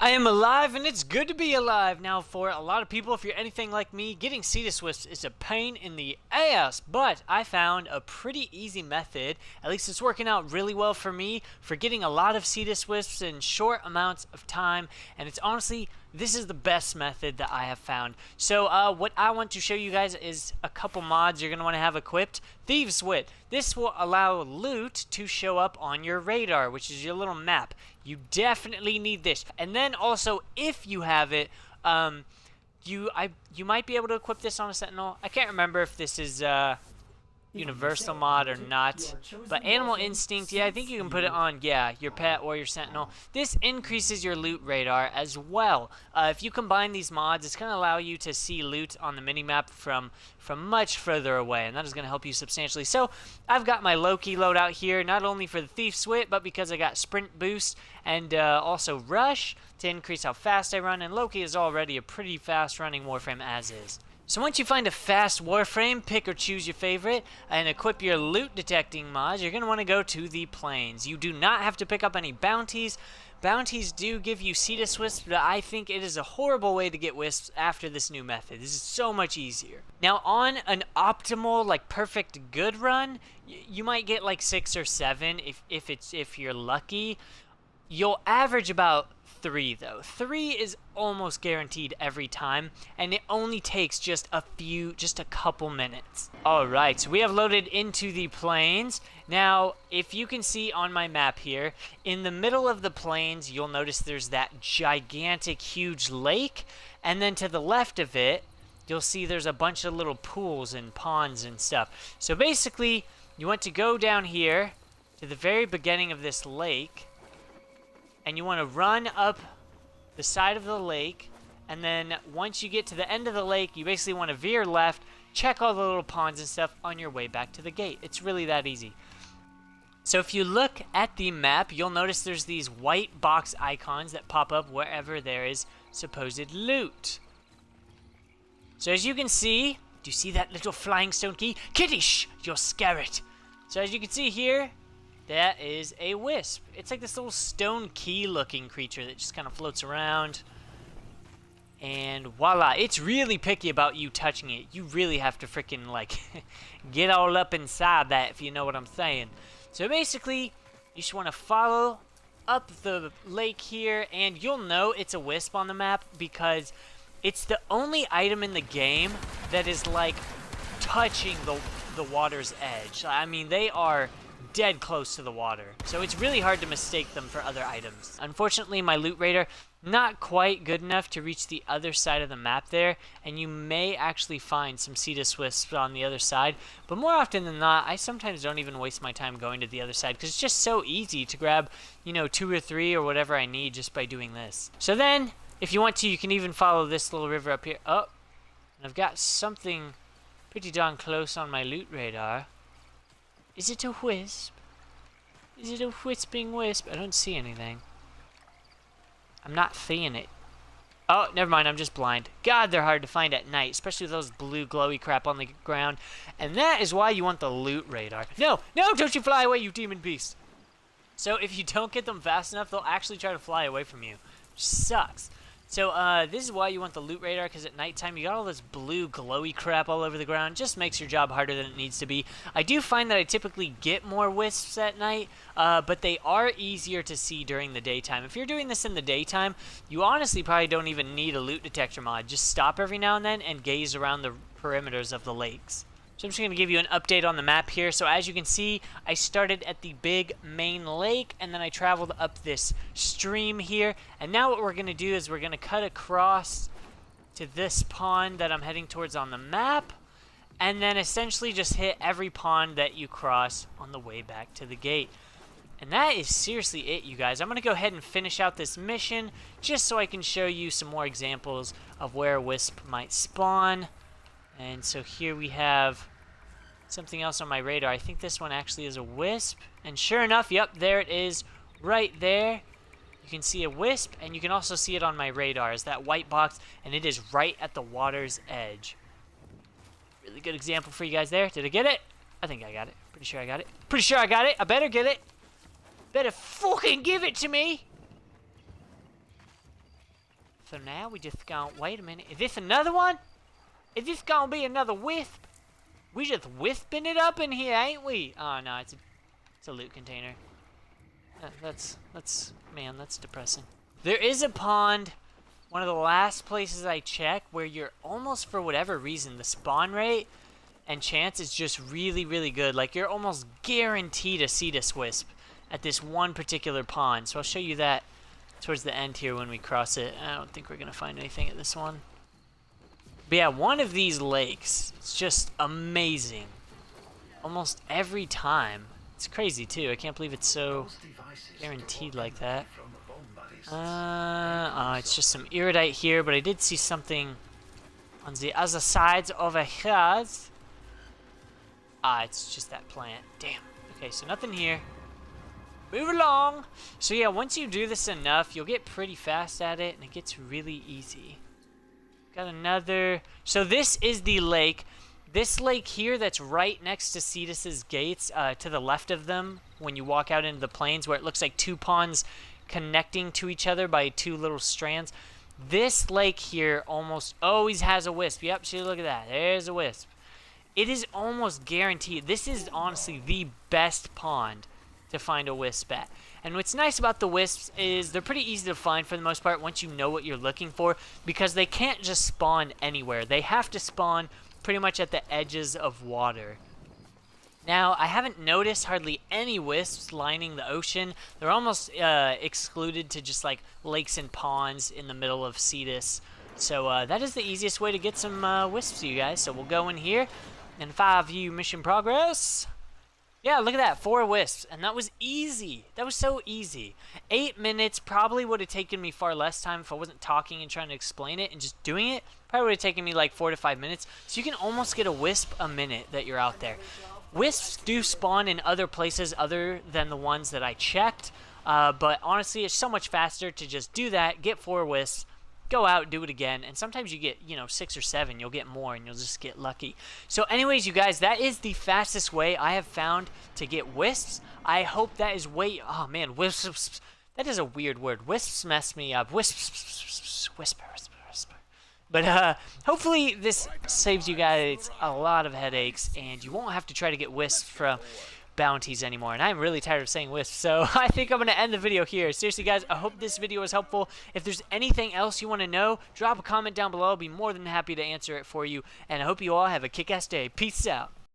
I am alive, and it's good to be alive. Now, for a lot of people, if you're anything like me, getting Cetus Wisps is a pain in the ass, but I found a pretty easy method. At least it's working out really well for me for getting a lot of Cetus Wisps in short amounts of time, and it's honestly, this is the best method that I have found. So what I want to show you guys is a couple mods you're going to want to have equipped. Thieves Wit. This will allow loot to show up on your radar, which is your little map. You definitely need this. And then also, if you have it, you might be able to equip this on a Sentinel. I can't remember if this is universal mod or not, but Animal Instinct, yeah, I think you can put it on, yeah, your pet or your Sentinel. This increases your loot radar as well. If you combine these mods, it's going to allow you to see loot on the minimap from much further away, and that is going to help you substantially. So I've got my Loki loadout here, not only for the Thief's Wit, but because I got Sprint Boost and also Rush to increase how fast I run, and Loki is already a pretty fast running Warframe as is. So once you find a fast Warframe, pick or choose your favorite, and equip your loot detecting mods, you're going to want to go to the plains. You do not have to pick up any bounties. Bounties do give you Cetus Wisps, but I think it is a horrible way to get Wisps after this new method. This is so much easier. Now on an optimal, like perfect good run, you might get like 6 or 7 if you're lucky. You'll average about 3 though. 3 is almost guaranteed every time, and it only takes just a couple minutes. Alright, so we have loaded into the plains. Now, if you can see on my map here, in the middle of the plains, you'll notice there's that gigantic, huge lake, and then to the left of it, you'll see there's a bunch of little pools and ponds and stuff. So basically, you want to go down here to the very beginning of this lake, and you want to run up the side of the lake, and then once you get to the end of the lake, you basically want to veer left, check all the little ponds and stuff on your way back to the gate. It's really that easy. So if you look at the map, you'll notice there's these white box icons that pop up wherever there is supposed loot. So as you can see, do you see that little flying stone key? Kiddish, you'll scare it. So as you can see here, that is a wisp. It's like this little stone key looking creature that just kind of floats around. And voila, it's really picky about you touching it. You really have to freaking like get all up inside that, if you know what I'm saying. So basically, you just want to follow up the lake here, and you'll know it's a wisp on the map because it's the only item in the game that is like touching the water's edge. I mean, they are dead close to the water, so it's really hard to mistake them for other items. Unfortunately, my loot radar not quite good enough to reach the other side of the map there, and you may actually find some Cetus Wisps on the other side, but more often than not, I sometimes don't even waste my time going to the other side because it's just so easy to grab, you know, 2 or 3 or whatever I need just by doing this. So then, if you want to, you can even follow this little river up here. Oh, and I've got something pretty darn close on my loot radar. Is it a wisp? Is it a wisping wisp? I don't see anything. I'm not seeing it. Oh, never mind, I'm just blind. God, they're hard to find at night, especially with those blue glowy crap on the ground. And that is why you want the loot radar. No, no, don't you fly away, you demon beast. So if you don't get them fast enough, they'll actually try to fly away from you. Which sucks. So this is why you want the loot radar, because at nighttime you got all this blue glowy crap all over the ground. Just makes your job harder than it needs to be. I do find that I typically get more wisps at night, but they are easier to see during the daytime. If you're doing this in the daytime, you honestly probably don't even need a loot detector mod. Just stop every now and then and gaze around the perimeters of the lakes. So I'm just going to give you an update on the map here. So as you can see, I started at the big main lake, and then I traveled up this stream here. And now what we're going to do is we're going to cut across to this pond that I'm heading towards on the map, and then essentially just hit every pond that you cross on the way back to the gate. And that is seriously it, you guys. I'm going to go ahead and finish out this mission just so I can show you some more examples of where a wisp might spawn. And so here we have something else on my radar. I think this one actually is a wisp. And sure enough, yep, there it is right there. You can see a wisp, and you can also see it on my radar as that white box, and it is right at the water's edge. Really good example for you guys there. Did I get it? I think I got it. Pretty sure I got it. Pretty sure I got it. I better get it. Better fucking give it to me. So now we just gonna, wait a minute. Is this another one? Is this gonna be another wisp? We just wisping it up in here, ain't we? Oh no, it's a loot container. Man, that's depressing. There is a pond, one of the last places I check, where you're almost, for whatever reason, the spawn rate and chance is just really, really good. Like, you're almost guaranteed a Cetus wisp at this one particular pond. So I'll show you that towards the end here when we cross it. I don't think we're going to find anything at this one. But yeah, one of these lakes, it's just amazing. Almost every time. It's crazy, too. I can't believe it's so guaranteed like that. It's just some iridite here, but I did see something on the other sides over here. It's just that plant. Damn. Okay, so nothing here. Move along. So yeah, once you do this enough, you'll get pretty fast at it, and it gets really easy. Got another. So this is the lake. This lake here that's right next to Cetus's gates, to the left of them, when you walk out into the plains, where it looks like two ponds connecting to each other by two little strands. This lake here almost always has a wisp. Yep, see, look at that. There's a wisp. It is almost guaranteed. This is honestly the best pond to find a wisp at. And what's nice about the wisps is they're pretty easy to find for the most part once you know what you're looking for, because they can't just spawn anywhere. They have to spawn pretty much at the edges of water. Now, I haven't noticed hardly any wisps lining the ocean. They're almost excluded to just like lakes and ponds in the middle of Cetus. So that is the easiest way to get some wisps, you guys. So we'll go in here and 5U mission progress. Yeah, look at that, 4 wisps, and that was easy. That was so easy. 8 minutes probably would have taken me far less time if I wasn't talking and trying to explain it and just doing it. Probably would have taken me like 4 to 5 minutes. So you can almost get a wisp a minute that you're out there. Wisps do spawn in other places other than the ones that I checked, but honestly, it's so much faster to just do that, get 4 wisps, go out, do it again, and sometimes you get, 6 or 7, you'll get more, and you'll just get lucky. So anyways, you guys, that is the fastest way I have found to get wisps. I hope that is oh man, wisps, that is a weird word. Wisps mess me up. Wisps, whisper. But hopefully this saves you guys a lot of headaches, and you won't have to try to get wisps from bounties anymore. And I'm really tired of saying wisps, so I think I'm going to end the video here. Seriously, guys, I hope this video was helpful. If there's anything else you want to know, drop a comment down below. I'll be more than happy to answer it for you. And I hope you all have a kick-ass day. Peace out.